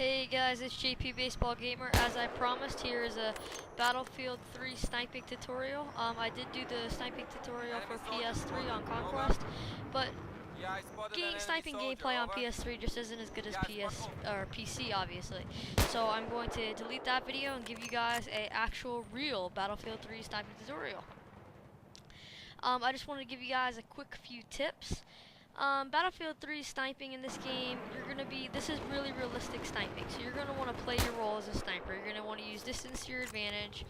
Hey guys, it's JP Baseball Gamer. As I promised, here is a Battlefield 3 sniping tutorial. I did do the sniping tutorial for PS3 on Conquest, but getting sniping gameplay on PS3 just isn't as good as PC, obviously. So I'm going to delete that video and give you guys a actual real Battlefield 3 sniping tutorial. I just wanted to give you guys a quick few tips. Battlefield 3 sniping in this game, this is really realistic sniping, so you're going to want to play your role as a sniper. You're going to want to use distance to your advantage,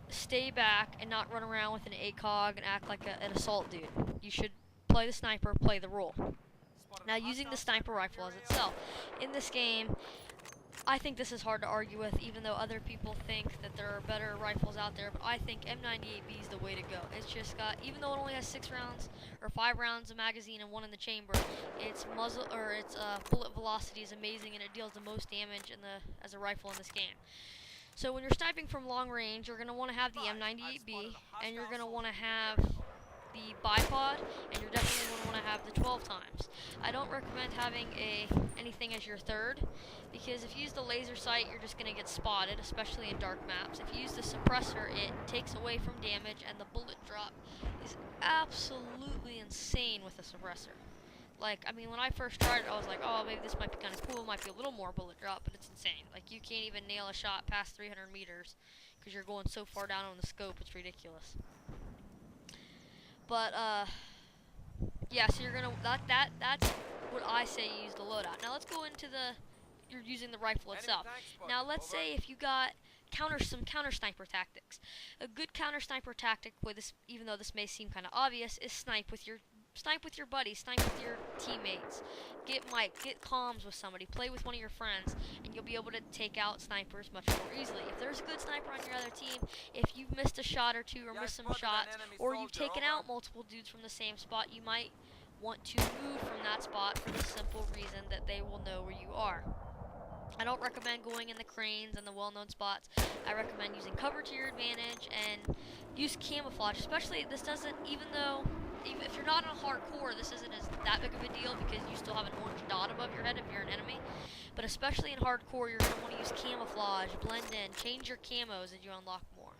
stay back, and not run around with an ACOG and act like an assault dude. You should play the sniper, play the role. Now, using the sniper rifle as itself, in this game, I think this is hard to argue with, even though other people think that there are better rifles out there, but I think M98B is the way to go. It's just got, even though it only has 6 rounds, or 5 rounds of magazine and 1 in the chamber, its bullet velocity is amazing, and it deals the most damage as a rifle in this game. So when you're sniping from long range, you're going to want to have the M98B, and you're going to want to have the bipod, and you're definitely going to want to have the 12 times. I don't recommend having anything as your third, because if you use the laser sight, you're just going to get spotted, especially in dark maps. If you use the suppressor, it takes away from damage, and the bullet drop is absolutely insane with the suppressor. Like, I mean, when I first tried it, I was like, oh, maybe this might be kind of cool, it might be a little more bullet drop, but it's insane. Like, you can't even nail a shot past 300 meters, because you're going so far down on the scope, it's ridiculous. But, yeah, so you're gonna, that's what I say you use the loadout. Now let's go into you're using the rifle itself. Now let's say if you got some counter sniper tactics. A good counter sniper tactic, even though this may seem kind of obvious, is snipe with your buddies, snipe with your teammates. Get mic, get comms with somebody, play with one of your friends, and you'll be able to take out snipers much more easily. If there's a good sniper on your other team, if you've missed a shot or two or missed some shots, or you've taken out multiple dudes from the same spot, you might want to move from that spot for the simple reason that they will know where you are. I don't recommend going in the cranes and the well-known spots. I recommend using cover to your advantage and use camouflage, especially even if you're not in hardcore, this isn't that big of a deal because you still have an orange dot above your head if you're an enemy. But especially in hardcore, you're going to want to use camouflage, blend in, change your camos as you unlock more.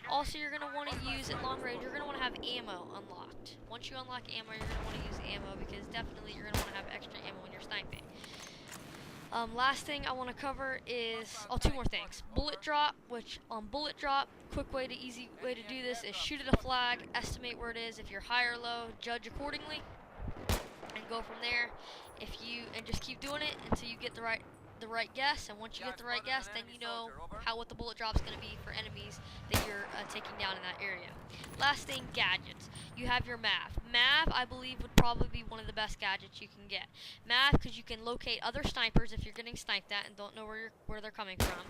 Also, you're going to want to use, at long range, you're going to want to have ammo unlocked. Once you unlock ammo, you're going to want to use ammo because definitely you're going to want to have extra ammo when you're sniping. Last thing I want to cover is, two more things. Bullet drop, which on bullet drop, easy way to do this is shoot at a flag, estimate where it is. If you're high or low, judge accordingly, and go from there. And just keep doing it until you get the right guess. And once you get the right guess, then you know what the bullet drop's going to be for enemies that you're taking down in that area. Last thing, gadgets. You have your MAV. MAV, I believe, would probably be one of the best gadgets you can get. MAV, because you can locate other snipers if you're getting sniped at and don't know where they're coming from.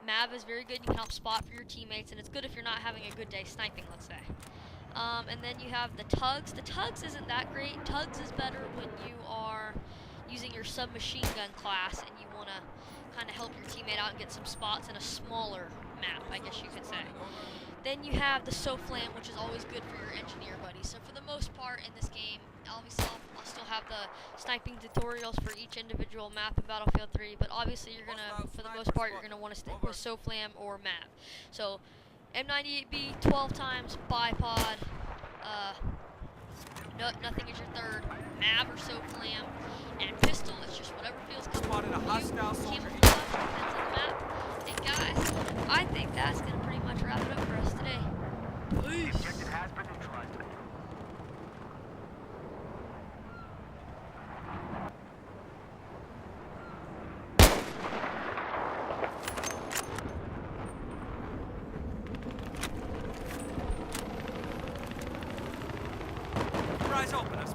MAV is very good. You can help spot for your teammates, and it's good if you're not having a good day sniping, let's say. And then you have the tugs. The tugs isn't that great. Tugs is better when you are using your submachine gun class and you want to kind of help your teammate out and get some spots in a smaller map, I guess you could say. Then you have the SOFLAM, which is always good for your engineer buddies. So for the most part in this game, obviously I'll still have the sniping tutorials for each individual map in Battlefield 3, but obviously for the most part, you're going to want to stick with SOFLAM or MAV. So M98B, 12 times, bipod, nothing is your third, MAV or SOFLAM, and pistol is just whatever feels comfortable for you. Camouflage depends on the map. And guys, I think that's going to pretty much wrap it up for us today. Peace! Objective has been neutralized. Eyes open.